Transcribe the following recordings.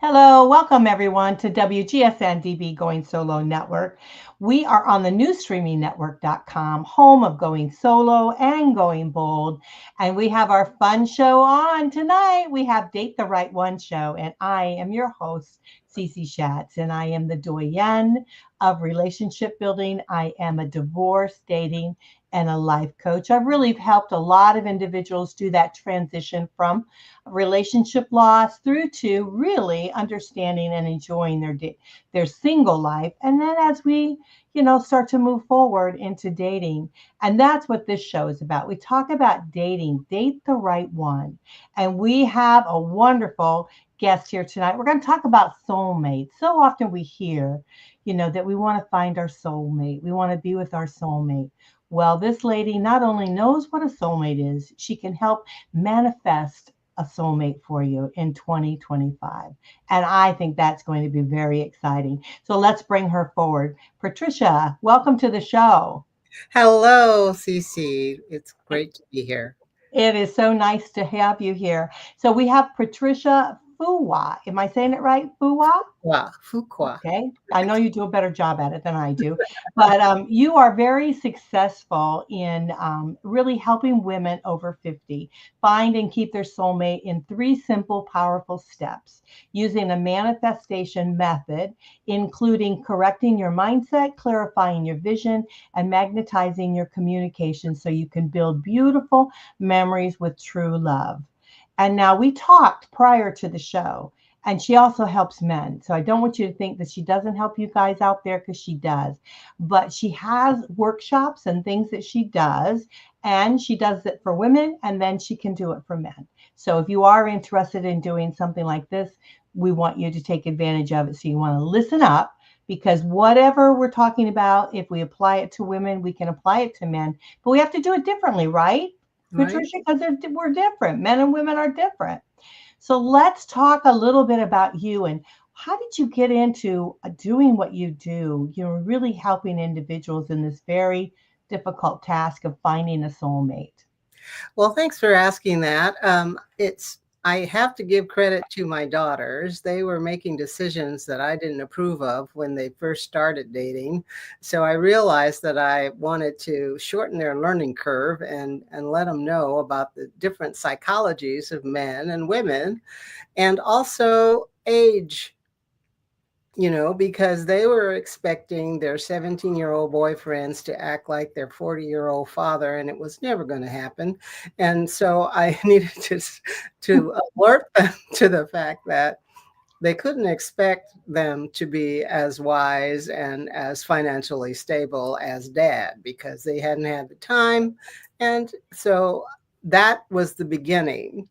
Hello, welcome everyone to WGSN-DB Going Solo Network. We are on the newstreamingnetwork.com, home of Going Solo and Going Bold. And we have our fun show on tonight. We have Date the Right One show, and I am your host, Cece Shatz, and I am the Doyenne of Relationship Building. I am a divorce, dating, and a life coach. I've really helped a lot of individuals do that transition from relationship loss through to really understanding and enjoying their single life. And then as we start to move forward into dating, and that's what this show is about. We talk about dating, date the right one. And we have a wonderful guest here tonight. We're going to talk about soulmates. So often we hear that we want to find our soulmate, we want to be with our soulmate. Well, this lady not only knows what a soulmate is, she can help manifest a soulmate for you in 2025. And I think that's going to be very exciting. So let's bring her forward. Patricia, welcome to the show. Hello, Cece. It's great to be here. It is so nice to have you here. So we have Patricia Fuqua. Am I saying it right? Fuqua? Fuqua. Fuqua. Okay. I know you do a better job at it than I do, but you are very successful in really helping women over 50 find and keep their soulmate in three simple, powerful steps using a manifestation method, including correcting your mindset, clarifying your vision, and magnetizing your communication so you can build beautiful memories with true love. And now we talked prior to the show, and she also helps men. So I don't want you to think that she doesn't help you guys out there, because she does. But she has workshops and things that she does, and she does it for women, and then she can do it for men. So if you are interested in doing something like this, we want you to take advantage of it. So you want to listen up, because whatever we're talking about, if we apply it to women, we can apply it to men, but we have to do it differently, right? Right? Patricia, because we're different. Men and women are different. So let's talk a little bit about you and how did you get into doing what you do? Really helping individuals in this very difficult task of finding a soulmate. Well, thanks for asking that. I have to give credit to my daughters. They were making decisions that I didn't approve of when they first started dating. So I realized that I wanted to shorten their learning curve and let them know about the different psychologies of men and women, and also age, because they were expecting their 17-year-old boyfriends to act like their 40-year-old father, and it was never going to happen. And so I needed to alert them to the fact that they couldn't expect them to be as wise and as financially stable as dad, because they hadn't had the time. And so that was the beginning.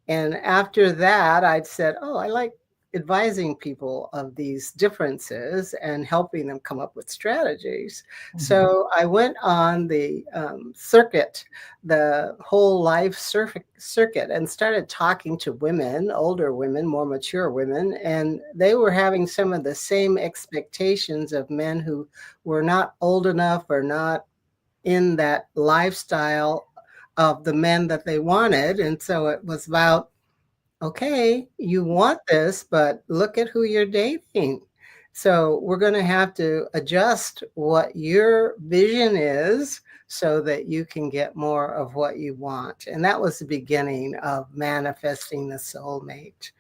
And after that, I'd said, oh, I like advising people of these differences and helping them come up with strategies. Mhm. So I went on the circuit, the whole life circuit, and started talking to women, older women, more mature women, and they were having some of the same expectations of men who were not old enough or not in that lifestyle of the men that they wanted. And so it was about, okay, you want this, but look at who you're dating. So we're going to have to adjust what your vision is so that you can get more of what you want. And that was the beginning of manifesting the soulmate.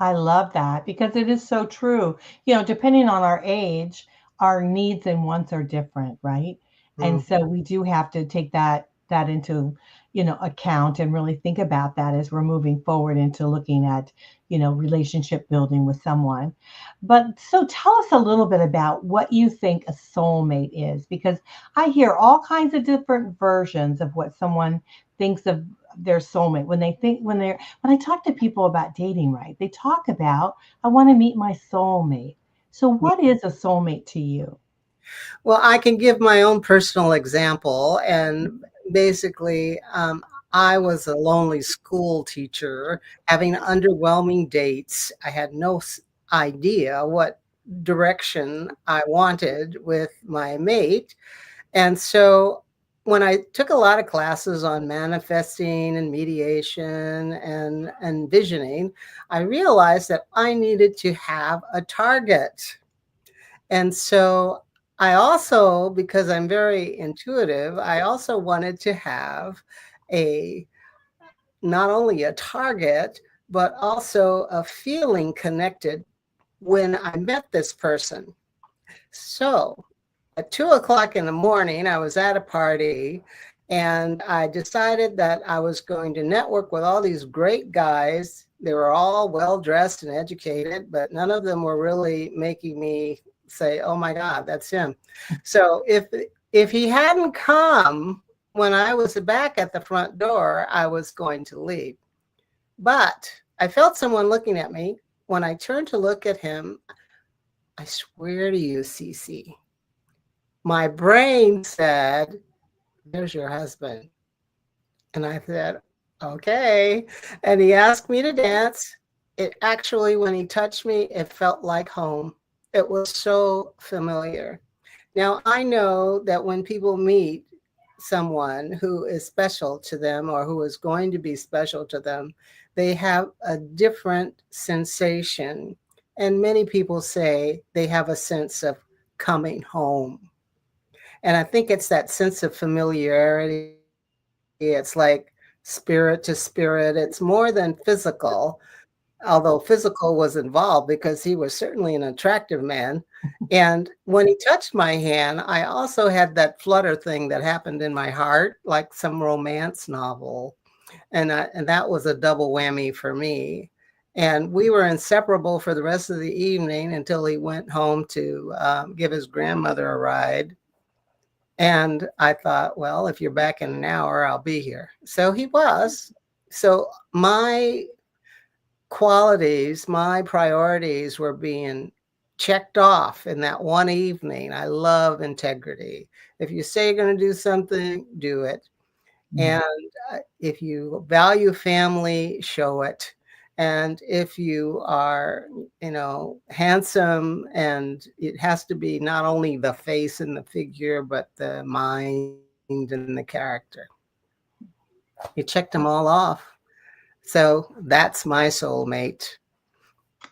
I love that because it is so true. Depending on our age, our needs and wants are different, right? And Mhm. so we do have to take that into, account and really think about that as we're moving forward into looking at, relationship building with someone. But so tell us a little bit about what you think a soulmate is, because I hear all kinds of different versions of what someone thinks of their soulmate when I talk to people about dating, right? They talk about, I want to meet my soulmate. So what is a soulmate to you? Well, I can give my own personal example. And basically, I was a lonely school teacher having underwhelming dates. I had no idea what direction I wanted with my mate. And so when I took a lot of classes on manifesting and mediation and visioning, I realized that I needed to have a target. And so I also, because I'm very intuitive, I also wanted to have a not only a target, but also a feeling connected when I met this person. So at 2 o'clock in the morning, I was at a party and I decided that I was going to network with all these great guys. They were all well dressed and educated, but none of them were really making me say, oh my God, that's him. So if he hadn't come when I was back at the front door, I was going to leave. But I felt someone looking at me. When I turned to look at him, I swear to you, Cece, my brain said, there's your husband. And I said, okay. And he asked me to dance. It actually, when he touched me, it felt like home. It was so familiar. Now, I know that when people meet someone who is special to them or who is going to be special to them, they have a different sensation. And many people say they have a sense of coming home. And I think it's that sense of familiarity. It's like spirit to spirit. It's more than physical, although physical was involved because he was certainly an attractive man. And when he touched my hand, I also had that flutter thing that happened in my heart, like some romance novel. And that was a double whammy for me. And we were inseparable for the rest of the evening until he went home to give his grandmother a ride. And I thought, well, if you're back in an hour, I'll be here. So he was. So my qualities, my priorities were being checked off in that one evening. I love integrity. If you say you're going to do something, do it. And if you value family, show it. And if you are, handsome, and it has to be not only the face and the figure, but the mind and the character. You checked them all off. So that's my soulmate.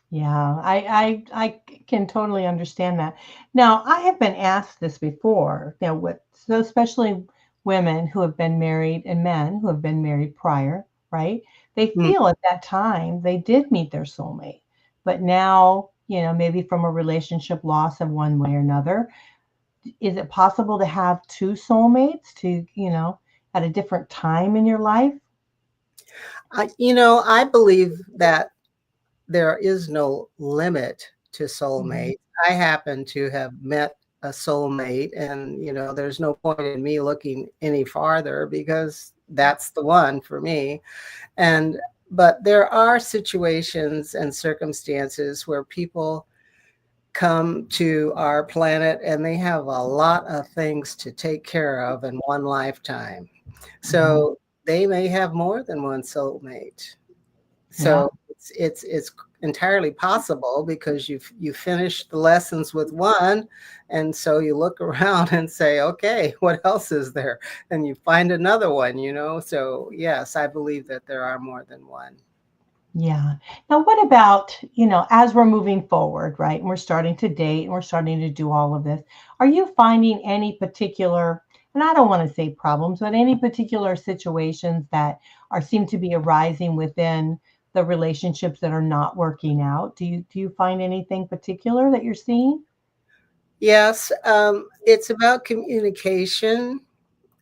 Yeah, I can totally understand that. Now, I have been asked this before, so especially women who have been married and men who have been married prior, right? They Mm. feel at that time they did meet their soulmate, but now, maybe from a relationship loss of one way or another, is it possible to have two soulmates at a different time in your life? I believe that there is no limit to Mhm. soulmate. I happen to have met a soulmate, and there's no point in me looking any farther because that's the one for me. And but there are situations and circumstances where people come to our planet and they have a lot of things to take care of in one lifetime. Mhm. So they may have more than one soulmate. Yeah. So it's entirely possible because you finish the lessons with one, and so you look around and say, okay, what else is there? And you find another one. So yes, I believe that there are more than one. Yeah. Now, what about, as we're moving forward, right? And we're starting to date and we're starting to do all of this. Are you finding any particular, and I don't want to say problems, but any particular situations that seem to be arising within the relationships that are not working out? Do you find anything particular that you're seeing? Yes, it's about communication,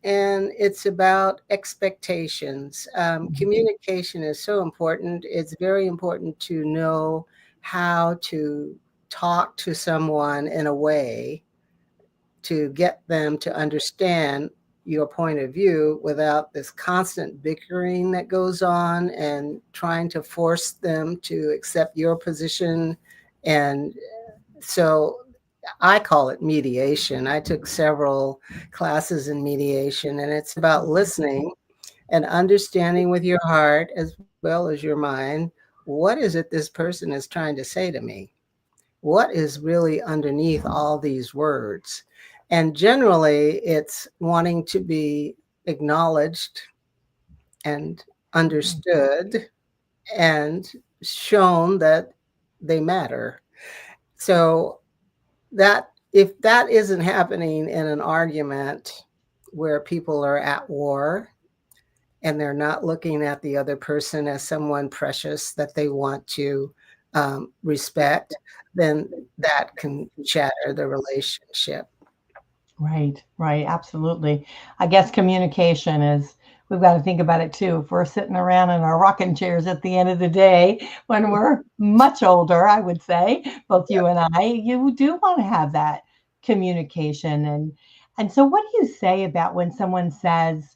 and it's about expectations. Mhm. Communication is so important. It's very important to know how to talk to someone in a way to get them to understand your point of view without this constant bickering that goes on and trying to force them to accept your position. And so I call it mediation. I took several classes in mediation, and it's about listening and understanding with your heart as well as your mind. What is it this person is trying to say to me? What is really underneath all these words? And generally, it's wanting to be acknowledged and understood and shown that they matter. So that if that isn't happening in an argument where people are at war and they're not looking at the other person as someone precious that they want to respect, then that can shatter the relationship. Right, right, absolutely. I guess communication is, we've got to think about it too. If we're sitting around in our rocking chairs at the end of the day, when we're much older, I would say, both Yeah. you and I, you do want to have that communication. And so what do you say about when someone says,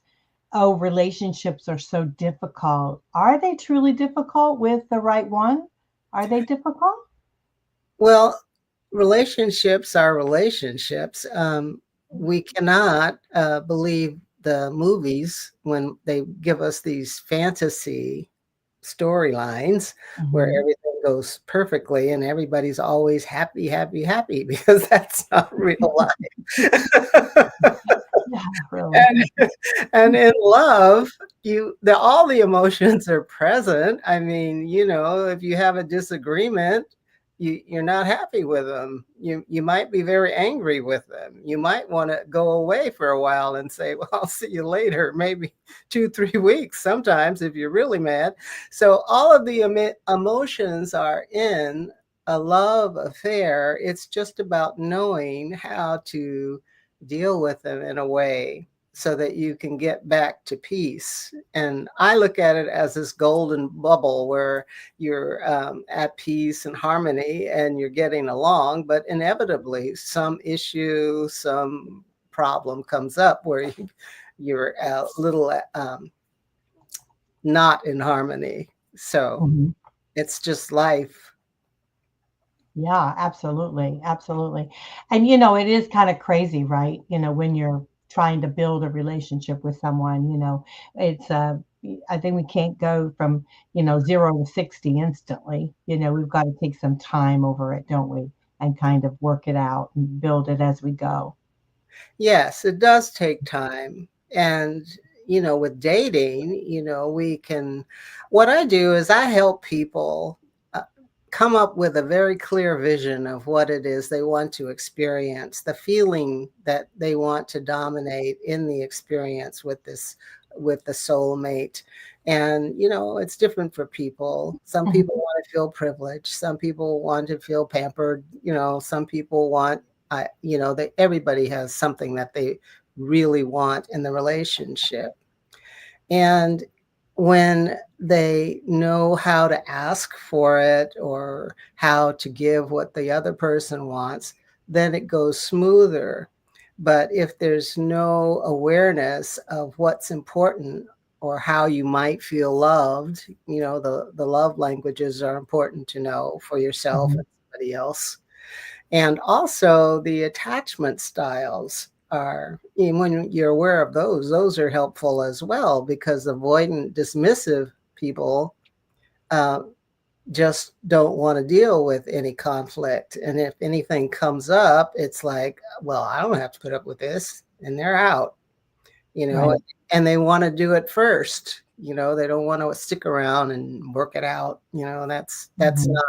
"Oh, relationships are so difficult." Are they truly difficult with the right one? Are they difficult? Well, relationships are relationships. We cannot believe the movies when they give us these fantasy storylines where Mhm. everything goes perfectly and everybody's always happy, happy, happy, because that's not real life. Yeah, really. and and in love, all the emotions are present. I mean, if you have a disagreement, you're not happy with them. You might be very angry with them. You might want to go away for a while and say, well, I'll see you later, maybe 2 3 weeks sometimes if you're really mad. So all of the emotions are in a love affair. It's just about knowing how to deal with them in a way so that you can get back to peace. And I look at it as this golden bubble where you're at peace and harmony and you're getting along, but inevitably some issue, some problem comes up where you're a little not in harmony. So Mhm. it's just life. Yeah, absolutely. Absolutely. And it is kind of crazy, right? When you're trying to build a relationship with someone, it's I think we can't go from, 0 to 60 instantly. We've got to take some time over it, don't we? And kind of work it out and build it as we go. Yes, it does take time. And, with dating, what I do is I help people uh, come up with a very clear vision of what it is they want to experience, the feeling that they want to dominate in the experience with the soulmate. And, it's different for people. Some Mhm. people want to feel privileged. Some people want to feel pampered. Some people want that everybody has something that they really want in the relationship. And when they know how to ask for it or how to give what the other person wants, then it goes smoother. But if there's no awareness of what's important or how you might feel loved, the love languages are important to know for yourself Mhm. and somebody else. And also the attachment styles are, when you're aware of those are helpful as well, because avoidant, dismissive people uh, just don't want to deal with any conflict. And if anything comes up, it's like, well, I don't have to put up with this. And they're out, you know, Right. and they want to do it first. They don't want to stick around and work it out. That's Mhm. not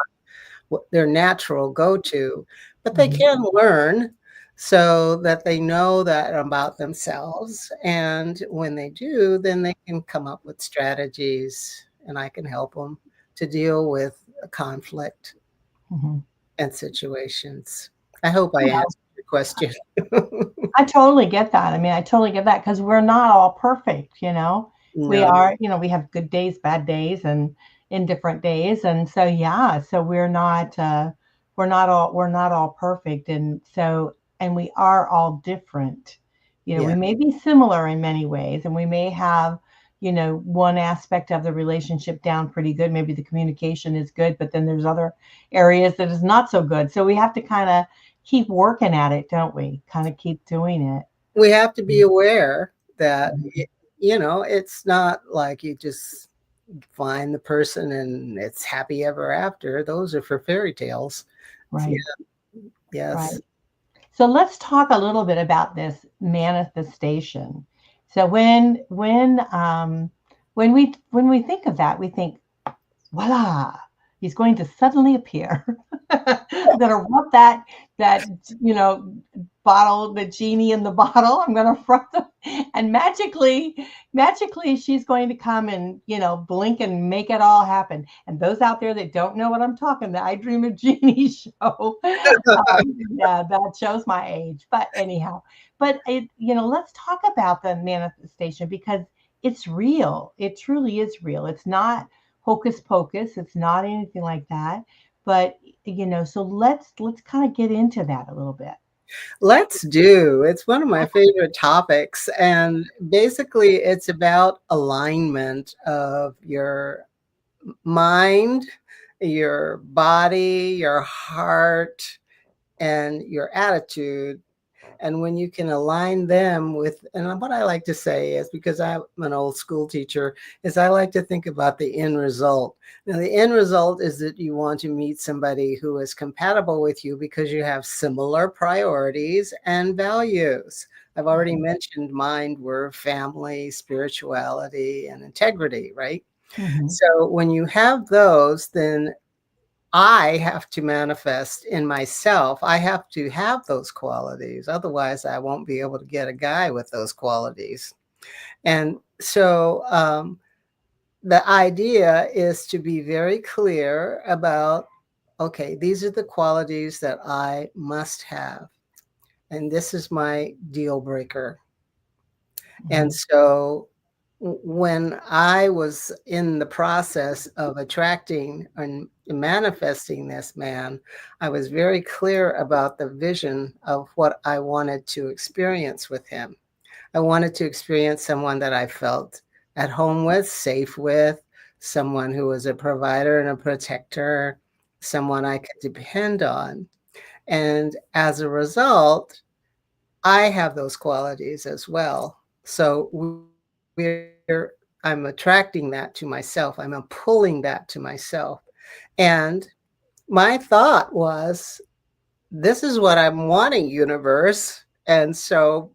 what their natural go-to, but they Mhm. can learn so that they know that about themselves. And when they do, then they can come up with strategies and I can help them to deal with conflict Mhm. and situations. I hope I answered your question. I totally get that. I mean, I totally get that because we're not all perfect. We No. are, we have good days, bad days, and indifferent days. And so, yeah, so we're not all perfect. And we are all different. We Yeah. may be similar in many ways, and we may have, one aspect of the relationship down pretty good. Maybe the communication is good, but then there's other areas that is not so good. So we have to kind of keep working at it, don't we? Kind of keep doing it. We have to be aware that, Mhm. it's not like you just find the person and it's happy ever after. Those are for fairy tales. Yeah. Right, right. Yes. So let's talk a little bit about this manifestation. So when we think of that, we think, voila, he's going to suddenly appear. I'm going to rub that you know bottle, the genie in the bottle. I'm going to rub them, and magically, she's going to come and blink and make it all happen. And those out there that don't know what I'm talking, the I Dream of Genie show, yeah, that shows my age. But anyhow, let's talk about the manifestation because it's real. It truly is real. It's not hocus pocus. It's not anything like that. But so let's kind of get into that a little bit. Let's do. It's one of my favorite topics. And basically, it's about alignment of your mind, your body, your heart, and your attitude. And when you can align them with, and what I like to say is, because I'm an old school teacher, is I like to think about the end result. Now, the end result is that you want to meet somebody who is compatible with you because you have similar priorities and values. I've already mentioned mine were family, spirituality, and integrity, right? Mm-hmm. So when you have those, then I have to manifest in myself. I have to have those qualities. Otherwise, I won't be able to get a guy with those qualities. And so the idea is to be very clear about, okay, these are the qualities that I must have. And this is my deal breaker. And Mm-hmm. so when I was in the process of attracting and manifesting this man, I was very clear about the vision of what I wanted to experience with him. I wanted to experience someone that I felt at home with, safe with, someone who was a provider and a protector, someone I could depend on. And as a result, I have those qualities as well. So I'm attracting that to myself. I'm pulling that to myself. And my thought was, this is what I'm wanting, universe. And so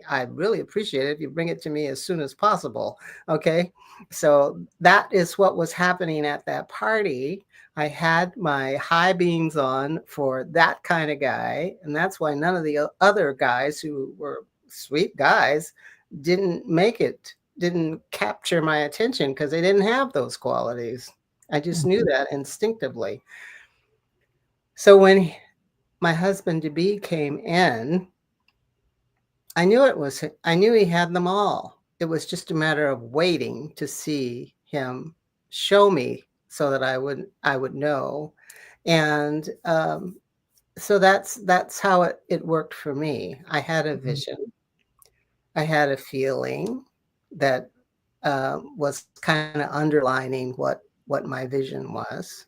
I really appreciate it if you bring it to me as soon as possible. Okay. So that is what was happening at that party. I had my high beams on for that kind of guy. And that's why none of the other guys who were sweet guys didn't make it, didn't capture my attention because they didn't have those qualities. I just knew that instinctively. So when my husband to be came in, I knew he had them all. It was just a matter of waiting to see him show me so that I would know. And so that's how it worked for me. I had a Mm-hmm. vision. I had a feeling that was kind of underlining what my vision was.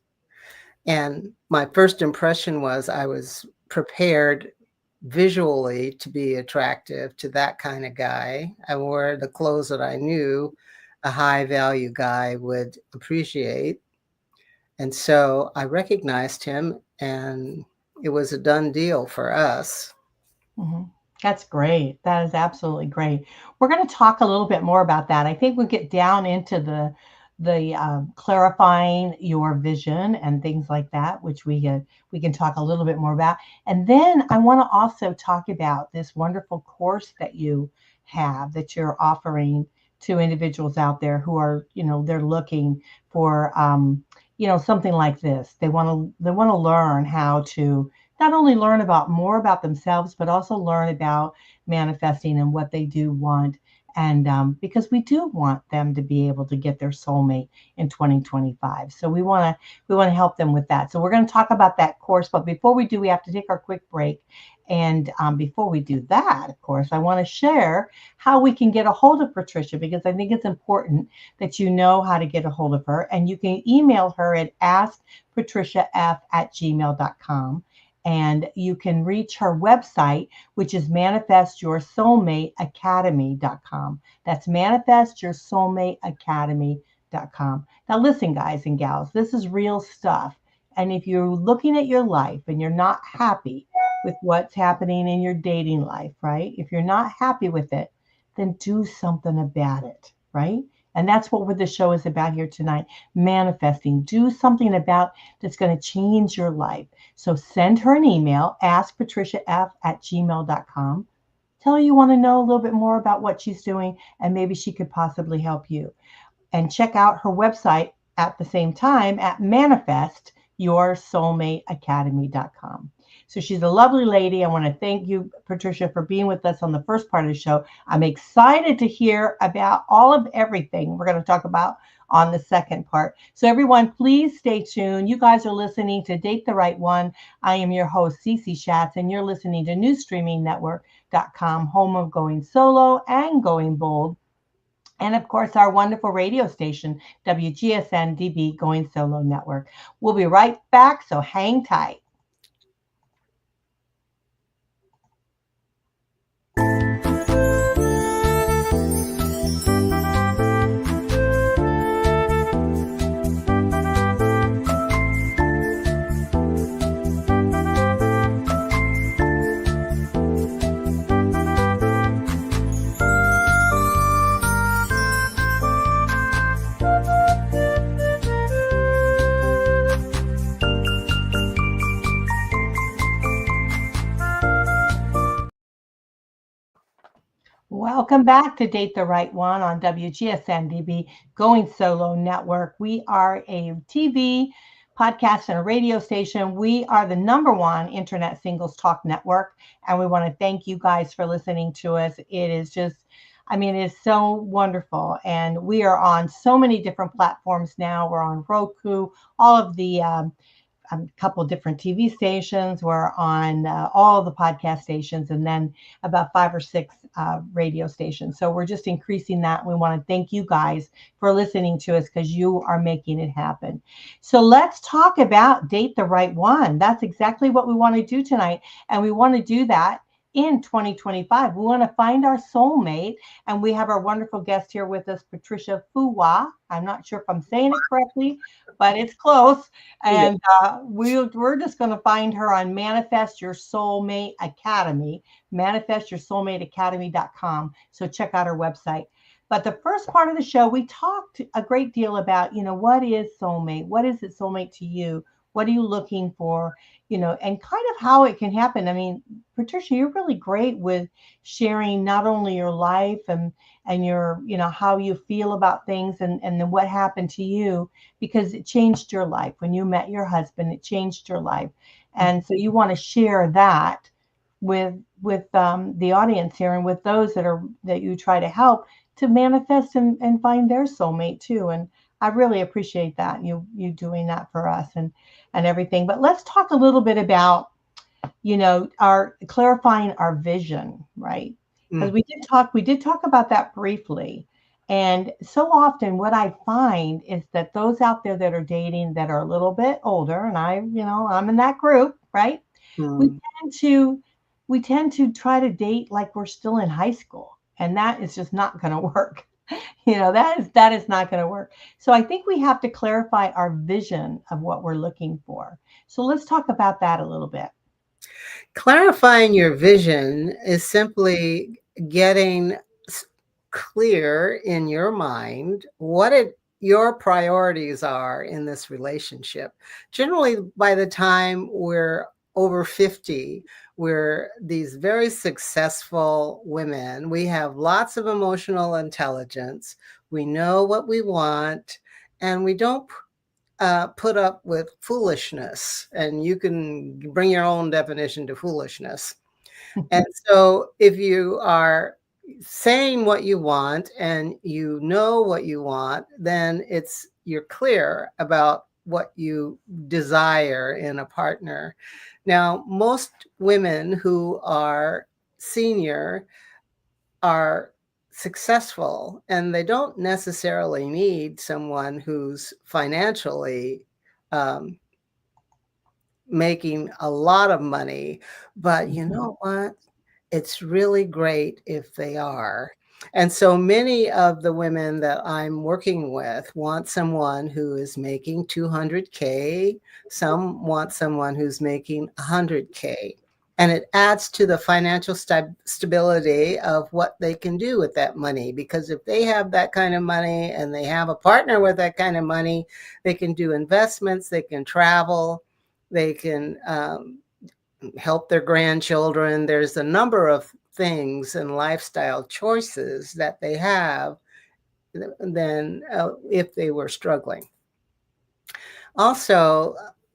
And my first impression was I was prepared visually to be attractive to that kind of guy. I wore the clothes that I knew a high value guy would appreciate. And so I recognized him, and it was a done deal for us. Mm-hmm. That's great. That is absolutely great. We're going to talk a little bit more about that. I think we'll get down into the clarifying your vision and things like that, which we can talk a little bit more about. And then I want to also talk about this wonderful course that you have that you're offering to individuals out there who are they're looking for something like this. They want to learn how to not only learn about more about themselves, but also learn about manifesting and what they do want. And because we do want them to be able to get their soulmate in 2025, so we want to help them with that. So we're going to talk about that course. But before we do, we have to take our quick break. And before we do that, of course, I want to share how we can get a hold of Patricia because I think it's important that you know how to get a hold of her. And you can email her at askpatriciaf@gmail.com. And you can reach her website, which is manifestyoursoulmateacademy.com. That's manifestyoursoulmateacademy.com. Now, listen, guys and gals, this is real stuff. And if you're looking at your life and you're not happy with what's happening in your dating life, right? If you're not happy with it, then do something about it, right? And that's what the show is about here tonight, manifesting. Do something about that's going to change your life. So send her an email, askpatriciaf@gmail.com. Tell her you want to know a little bit more about what she's doing, and maybe she could possibly help you. And check out her website at the same time at manifestyoursoulmateacademy.com. So she's a lovely lady. I want to thank you, Patricia, for being with us on the first part of the show. I'm excited to hear about all of everything we're going to talk about on the second part. So everyone, please stay tuned. You guys are listening to Date the Right One. I am your host, Cece Shatz, and you're listening to newstreamingnetwork.com, home of going solo and going bold. And of course, our wonderful radio station, WGSN-DB, Going Solo Network. We'll be right back, so hang tight. Welcome back to Date the Right One on WGSN-DB, Going Solo Network. We are a TV, podcast, and a radio station. We are the #1 internet singles talk network, and we want to thank you guys for listening to us. It is just, I mean, it's so wonderful, and we are on so many different platforms now. We're on Roku, all of the a couple of different TV stations. We're on all the podcast stations, and then about 5 or 6 radio stations. So we're just increasing that. We want to thank you guys for listening to us because you are making it happen. So let's talk about Date the Right One. That's exactly what we want to do tonight. And we want to do that in 2025. We want to find our soulmate. And we have our wonderful guest here with us, Patricia Fuqua. I'm not sure if I'm saying it correctly, but it's close. And we're just going to find her on Manifest Your Soulmate Academy, manifestyoursoulmateacademy.com. So check out her website. But the first part of the show, we talked a great deal about, what is soulmate? What is it soulmate to you? What are you looking for? And kind of how it can happen. I mean, Patricia, you're really great with sharing not only your life and your, how you feel about things and then what happened to you, because it changed your life. When you met your husband, it changed your life. And so you want to share that with the audience here and with those that you try to help to manifest and find their soulmate too. And I really appreciate that, you doing that for us and everything. But let's talk a little bit about, our clarifying our vision, right? Because we did talk about that briefly. And so often what I find is that those out there that are dating that are a little bit older, and I'm in that group, right? We tend to try to date like we're still in high school, and that is just not going to work. That is not going to work. So I think we have to clarify our vision of what we're looking for. So let's talk about that a little bit. Clarifying your vision is simply getting clear in your mind what your priorities are in this relationship. Generally, by the time we're over 50, we're these very successful women. We have lots of emotional intelligence. We know what we want, and we don't put up with foolishness. And you can bring your own definition to foolishness. And so if you are saying what you want and you know what you want, then you're clear about what you desire in a partner. Now, most women who are senior are successful, and they don't necessarily need someone who's financially making a lot of money. But you know what? It's really great if they are. And so many of the women that I'm working with want someone who is making $200K. Some want someone who's making $100K. And it adds to the financial stability of what they can do with that money. Because if they have that kind of money and they have a partner with that kind of money, they can do investments, they can travel, they can help their grandchildren. There's a number of things and lifestyle choices that they have than if they were struggling. Also,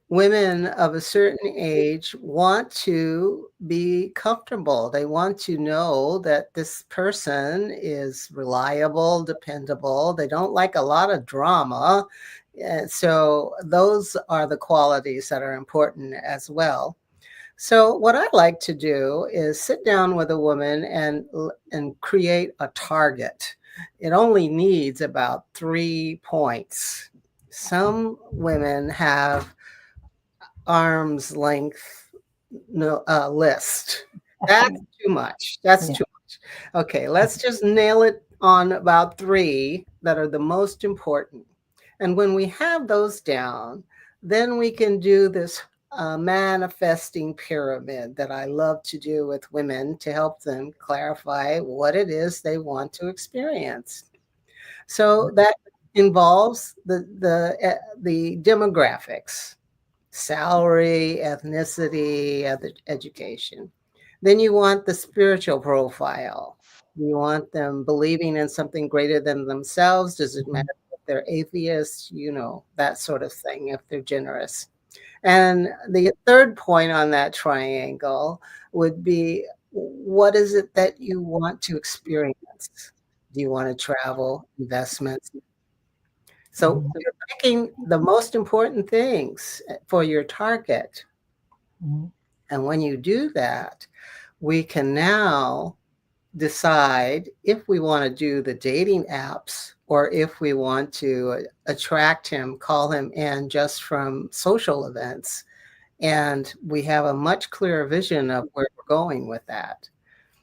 women of a certain age want to be comfortable. They want to know that this person is reliable, dependable. They don't like a lot of drama. And so those are the qualities that are important as well. So what I like to do is sit down with a woman and create a target. It only needs about 3 points. Some women have arm's length list. That's too much. That's Yeah. too much. Okay, let's just nail it on about 3 that are the most important. And when we have those down, then we can do this manifesting pyramid that I love to do with women to help them clarify what it is they want to experience. So that involves the demographics, salary, ethnicity, education. Then you want the spiritual profile. You want them believing in something greater than themselves. Does it matter if they're atheists? That sort of thing, if they're generous. And the third point on that triangle would be, what is it that you want to experience? Do you want to travel, investments? So Mhm. you're picking the most important things for your target. Mhm. And when you do that, we can now decide if we want to do the dating apps or if we want to attract him, call him in just from social events. And we have a much clearer vision of where we're going with that.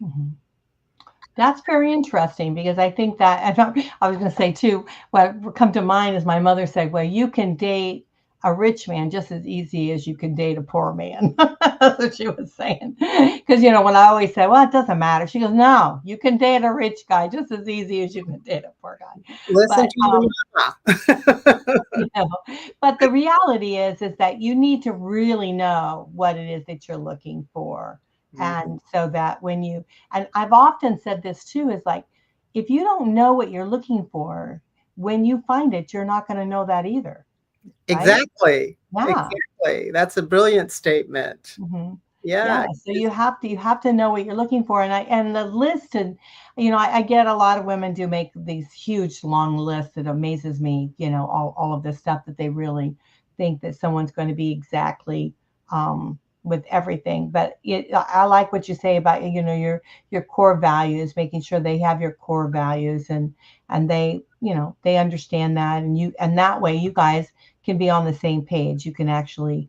Mhm. That's very interesting because I think that, and I was going to say too, what come to mind is my mother said, well, you can date a rich man just as easy as you can date a poor man. That's what she was saying. Because, when I always say, well, it doesn't matter. She goes, no, you can date a rich guy just as easy as you can date a poor guy. Listen But, to your mama. you know, but the reality is that you need to really know what it is that you're looking for. Mhm. And so that when you, and I've often said this too, is like, if you don't know what you're looking for, when you find it, you're not going to know that either. Right? Exactly. Yeah. Exactly. That's a brilliant statement. Hmm. Yeah. Yeah, so you have to know what you're looking for, and the list, and I get a lot of women do make these huge long lists. It amazes me, all of this stuff that they really think that someone's going to be exactly with everything. But I like what you say about your core values, making sure they have your core values, and they understand that, and that way you guys can be on the same page. You can actually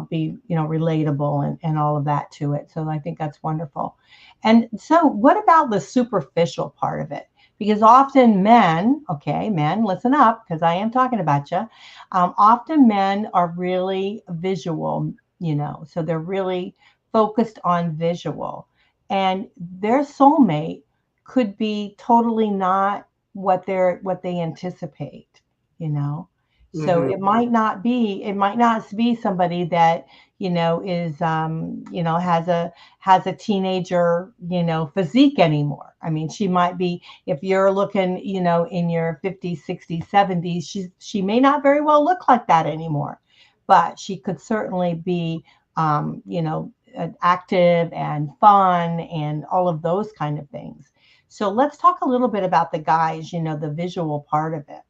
be relatable and all of that to it. So I think that's wonderful. And so what about the superficial part of it? Because often men, okay, men, listen up, because I am talking about you. Often men are really visual, so they're really focused on visual, and their soulmate could be totally not what they anticipate, you know. So Mhm. it might not be somebody that is has a teenager physique anymore. I mean, she might be, if you're looking in your 50s, 60s, 70s, she may not very well look like that anymore, but she could certainly be active and fun and all of those kind of things. So let's talk a little bit about the guys, the visual part of it.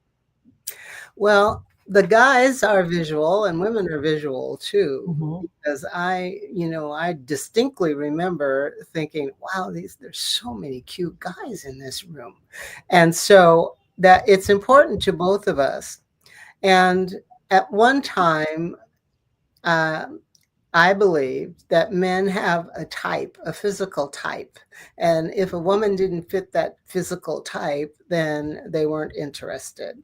Well, the guys are visual and women are visual too. Hmm. Because I distinctly remember thinking, wow, there's so many cute guys in this room. And so that it's important to both of us. And at one time, uh, I believed that men have a type, a physical type. And if a woman didn't fit that physical type, then they weren't interested.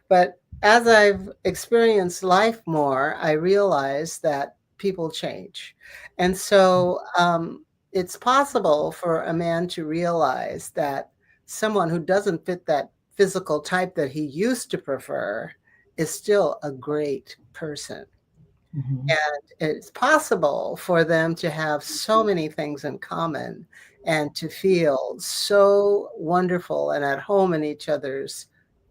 But as I've experienced life more, I realized that people change. And so it's possible for a man to realize that someone who doesn't fit that physical type that he used to prefer is still a great person. Mm-hmm. And it's possible for them to have so many things in common and to feel so wonderful and at home in each other's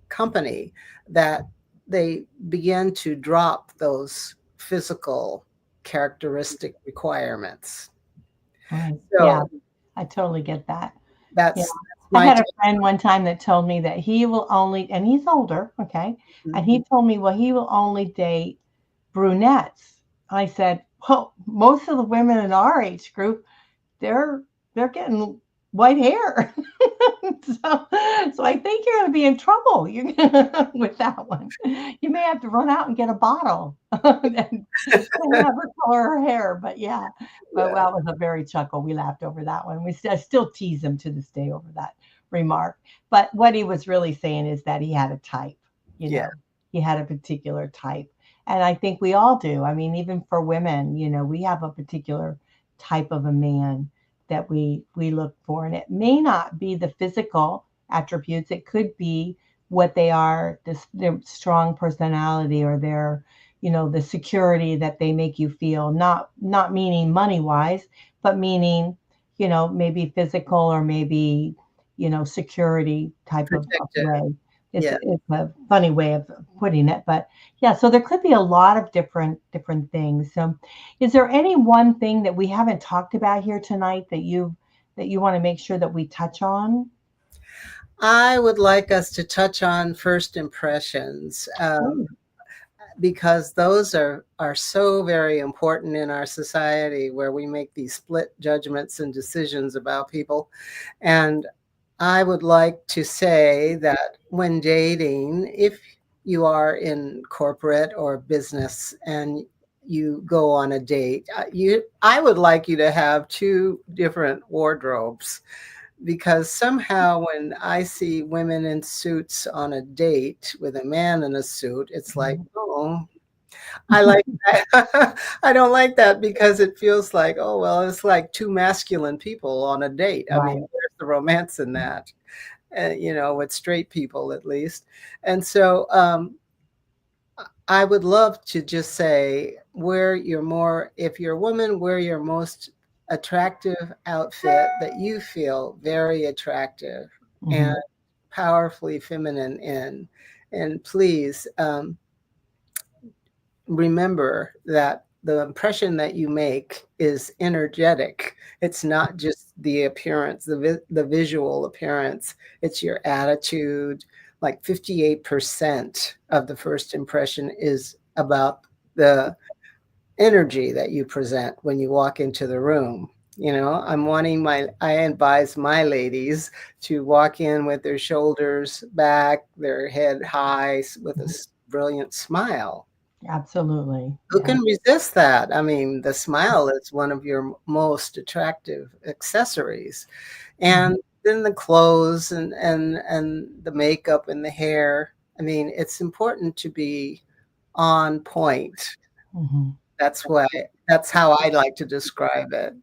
company that they begin to drop those physical characteristic requirements. Right. Yeah, So I totally get that. Yeah. that's I my had a take. friend one time that told me that he will only, and he's older, okay, and Mhm. he told me, well, he will only date brunettes. I said, well, most of the women in our age group, they're they're getting white hair. so, so I think you're going to be in trouble with that one. You may have to run out and get a bottle and have her color her hair. But yeah, but Yeah, well, it was a very chuckle. We laughed over that one. I still tease him to this day over that remark. But what he was really saying is that he had a type, you yeah, know, he had a particular type. And I think we all do. I mean, even for women, we have a particular type of a man that we look for. And it may not be the physical attributes, it could be what they are, their strong personality or their, the security that they make you feel, not meaning money wise, but meaning, maybe physical or maybe, security type of protective. way. Yeah. It's a funny way of putting it, but yeah, so there could be a lot of different things. So is there any one thing that we haven't talked about here tonight that you want to make sure that we touch on? I would like us to touch on first impressions. Oh, Because those are so very important in our society where we make these split judgments and decisions about people. And I would like to say that when dating, if you are in corporate or business and you go on a date, I would like you to have two different wardrobes, because somehow when I see women in suits on a date with a man in a suit, it's like, oh, I like that. I don't like that because it feels like, oh, well, it's like two masculine people on a date. I mean, right. where's the romance in that? With straight people at least. And so I would love to just say, if you're a woman, wear your most attractive outfit that you feel very attractive and Hmm. powerfully feminine in. And please, remember that the impression that you make is energetic. It's not just the appearance, the visual appearance. It's your attitude. Like 58% of the first impression is about the energy that you present when you walk into the room. I advise my ladies to walk in with their shoulders back, their head high, with a brilliant smile. Absolutely. Who Yeah. can resist that? I mean, the smile is one of your most attractive accessories. Mhm. And then the clothes and the makeup and the hair. I mean, it's important to be on point. Mhm. That's why that's how I like to describe it.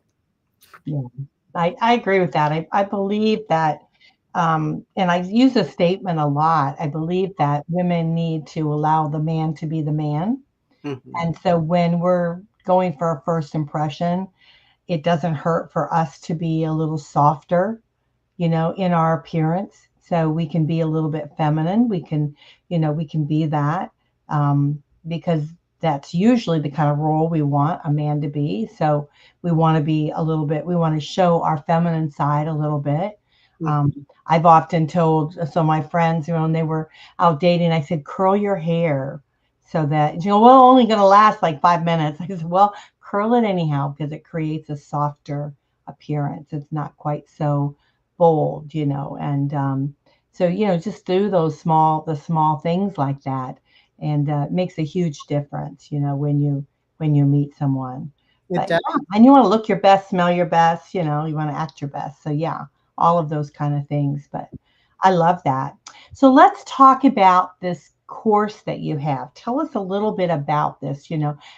Yeah. I agree with that. I believe that, and I use a statement a lot. I believe that women need to allow the man to be the man. Mhm. And so when we're going for a first impression, it doesn't hurt for us to be a little softer, in our appearance. So we can be a little bit feminine. We can be that, because that's usually the kind of role we want a man to be. So we want to be a little bit, we want to show our feminine side a little bit. Mhm. I've often told some of my friends, when they were out dating, I said, curl your hair so that, well, only going to last like 5 minutes. I said, well, curl it anyhow because it creates a softer appearance. It's not quite so bold, and so just do the small things like that, and it makes a huge difference, when you meet someone. It But does. yeah, and you want to look your best, smell your best, you want to act your best. So yeah, all of those kind of things. But I love that. So let's talk about this course that you have. Tell us a little bit about this,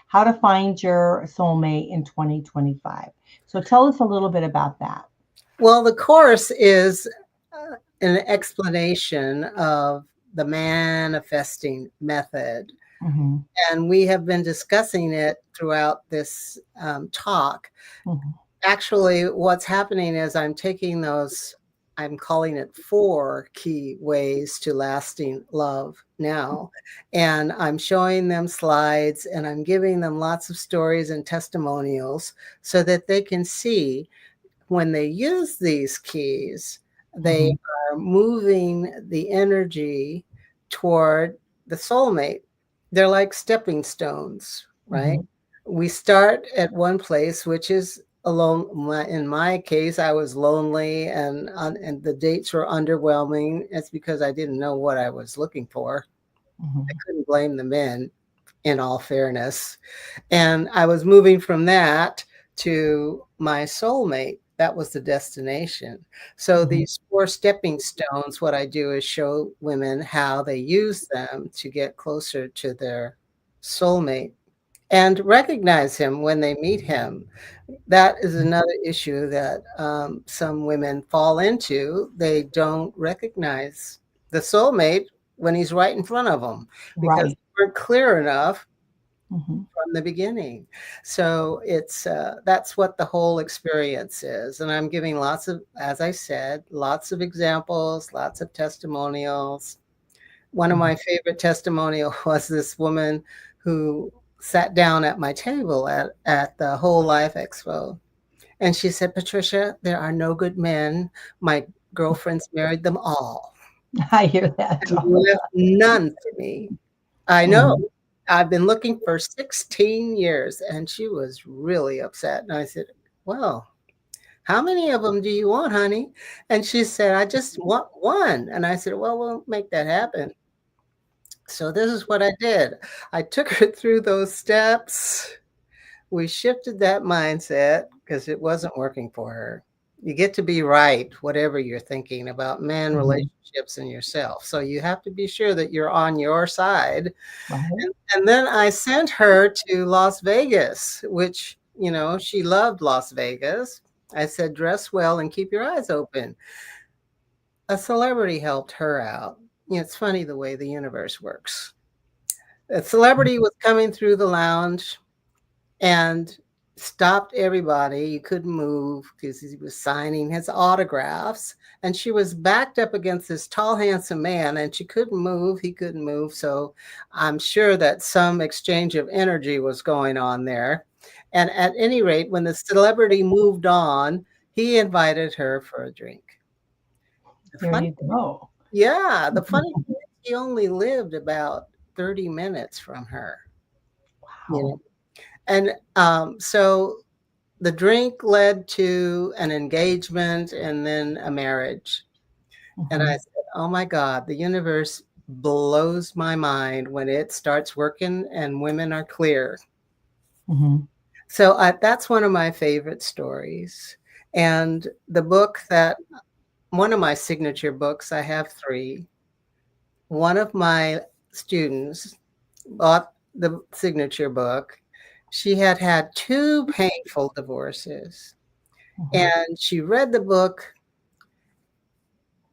how to find your soulmate in 2025. So tell us a little bit about that. Well, the course is an explanation of the manifesting method. Mm-hmm. And we have been discussing it throughout this talk. Mm-hmm. Actually, what's happening is I'm calling it 4 key ways to lasting love now. And I'm showing them slides and I'm giving them lots of stories and testimonials so that they can see when they use these keys, they Mm-hmm. are moving the energy toward the soulmate. They're like stepping stones, right? Mm-hmm. We start at one place, which is alone. In my case, I was lonely and the dates were underwhelming. It's because I didn't know what I was looking for. I Mm-hmm. couldn't blame the men, in all fairness. And I was moving from that to my soulmate. That was the destination. So Mm-hmm. these 4 stepping stones, what I do is show women how they use them to get closer to their soulmate and recognize him when they meet him. That is another issue that some women fall into. They don't recognize the soulmate when he's right in front of them because Right. they weren't clear enough Mm-hmm. from the beginning. So it's that's what the whole experience is. And I'm giving lots of, as I said, lots of examples, lots of testimonials. One of Mm-hmm. my favorite testimonial was this woman who sat down at my table at the Whole Life Expo. And she said, Patricia, there are no good men. My girlfriends married them all I hear that and all the left none for me. I know. time. I've been looking for 16 years. And she was really upset. And I said, well, how many of them do you want, honey? And she said, I just want one. And I said, well, we'll make that happen. So this is what I did. I took her through those steps. We shifted that mindset because it wasn't working for her. You get to be right, whatever you're thinking about man Mm-hmm. relationships and yourself. So you have to be sure that you're on your side. Right. And then I sent her to Las Vegas, which, she loved Las Vegas. I said, dress well and keep your eyes open. A celebrity helped her out. It's funny the way the universe works. A celebrity was coming through the lounge and stopped everybody. You couldn't move because he was signing his autographs. And she was backed up against this tall, handsome man, and she couldn't move. He couldn't move. So I'm sure that some exchange of energy was going on there. And at any rate, when the celebrity moved on, he invited her for a drink. The There funny, you go. yeah, the funny thing is he only lived about 30 minutes from her, you know. Wow. And so the drink led to an engagement and then a marriage. And I Mm-hmm. said, oh my God, the universe blows my mind when it starts working and women are clear. Mm-hmm. So that's one of my favorite stories. And one of my signature books, I have 3. One of my students bought the signature book. She had had 2 painful divorces. Mm-hmm. And she read the book,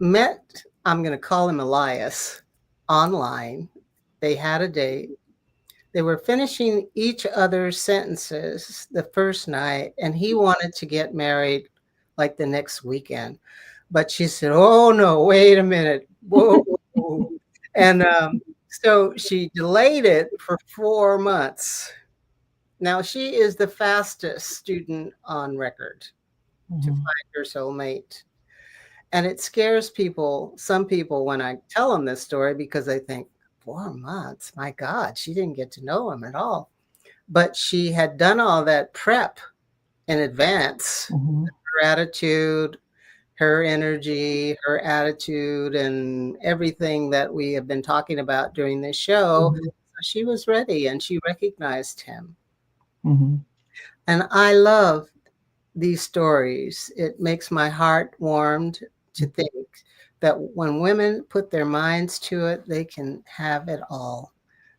met, I'm going to call him Elias, online. They had a date. They were finishing each other's sentences the first night, and he wanted to get married like the next weekend. But she said, oh, no, wait a minute. Whoa. Whoa. And so she delayed it for 4 months. Now, she is the fastest student on record to Mm-hmm. find her soulmate. And it scares people, some people, when I tell them this story because they think, 4 months, my God, she didn't get to know him at all. But she had done all that prep in advance. Mm-hmm. Her attitude, her energy, her attitude, and everything that we have been talking about during this show. Mm-hmm. She was ready and she recognized him. Mm-hmm. And I love these stories. It makes my heart warmed to think that when women put their minds to it, they can have it all.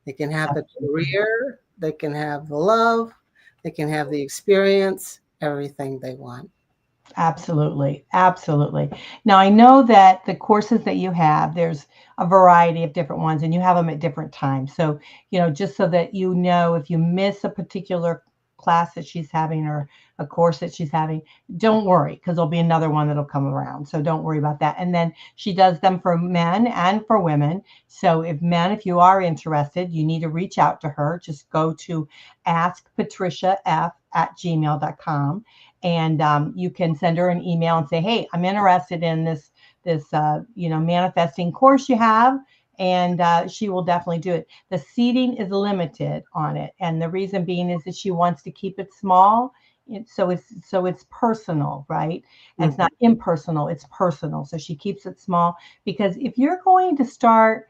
They can have the Absolutely. career, they can have the love, they can have the experience, everything they want. Absolutely. Absolutely. Now, I know that the courses that you have, there's a variety of different ones and you have them at different times. So, just so that you know if you miss a particular class that she's having or a course that she's having, don't worry because there'll be another one that'll come around. So, don't worry about that. And then she does them for men and for women. So, if you are interested, you need to reach out to her. Just go to askpatriciaf@gmail.com and you can send her an email and say, "Hey, I'm interested in this manifesting course you have," and she will definitely do it. The seating is limited on it, and the reason being is that she wants to keep it small. So it's personal, right? And it's Mhm. not impersonal; it's personal. So she keeps it small because if you're going to start,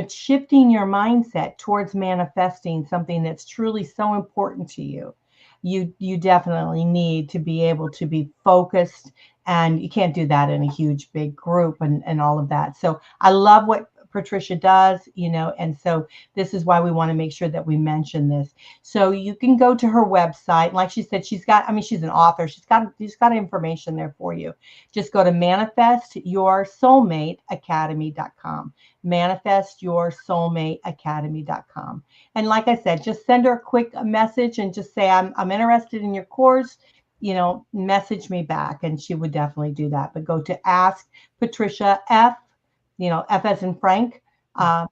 shifting your mindset towards manifesting something that's truly so important to you, you definitely need to be able to be focused, and you can't do that in a huge big group and all of that. So I love what Patricia does, and so this is why we want to make sure that we mention this. So you can go to her website. Like she said, she's an author. She's got information there for you. Just go to manifestyoursoulmateacademy.com. Manifestyoursoulmateacademy.com. And like I said, just send her a quick message and just say, I'm interested in your course, message me back. And she would definitely do that. But go to Ask Patricia F, F as in Frank. Uh,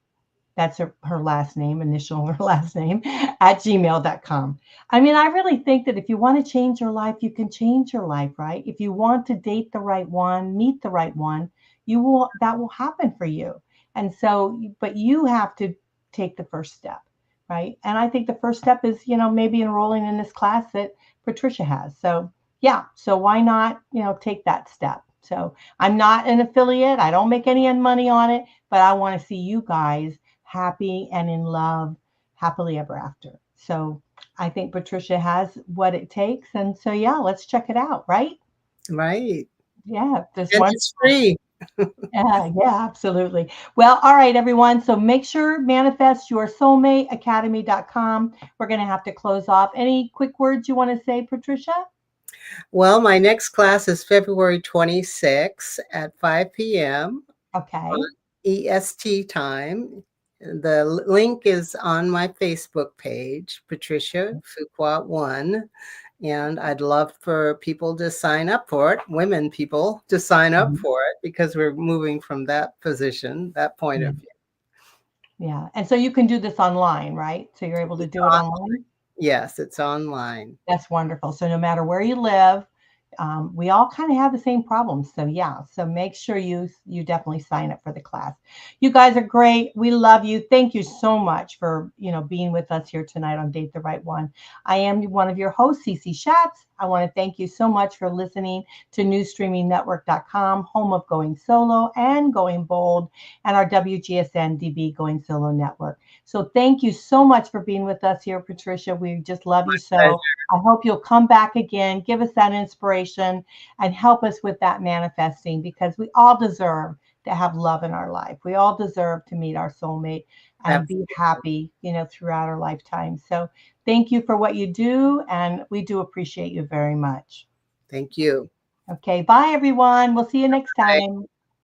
that's her last name, initial her last name, at gmail.com. I mean, I really think that if you want to change your life, you can change your life, right? If you want to date the right one, meet the right one, that will happen for you. And so, but you have to take the first step, right? And I think the first step is, maybe enrolling in this class that Patricia has. So, yeah, so why not, take that step? So, I'm not an affiliate. I don't make any money on it, but I want to see you guys happy and in love happily ever after. So I think Patricia has what it takes. And so, yeah, let's check it out, right? Right. Yeah, this And one. it's free. Yeah, absolutely. Well, all right, everyone. So make sure manifestyoursoulmateacademy.com. We're going to have to close off. Any quick words you want to say, Patricia? Well, my next class is February 26th at 5 p.m. Okay. on EST time. The link is on my Facebook page, Patricia Fuqua 1. And I'd love for people to sign up for it, women people to sign up Mhm. for it, because we're moving from that position, that point Yeah. of view. Yeah. And so you can do this online, right? So you're able to do it online? Yes, it's online. That's wonderful. So no matter where you live, we all kind of have the same problems. So yeah, so make sure you definitely sign up for the class. You guys are great. We love you. Thank you so much for being with us here tonight on Date the Right One. I am one of your hosts, Cece Shatz. I want to thank you so much for listening to newstreamingnetwork.com, home of Going Solo and Going Bold, and our WGSN-DB Going Solo Network. So thank you so much for being with us here, Patricia. We just love you so. Pleasure. I hope you'll come back again, give us that inspiration, and help us with that manifesting because we all deserve to have love in our life. We all deserve to meet our soulmate and be Absolutely. happy, throughout our lifetime. So thank you for what you do, and we do appreciate you very much. Thank you. Okay, bye everyone. We'll see you next Bye. time.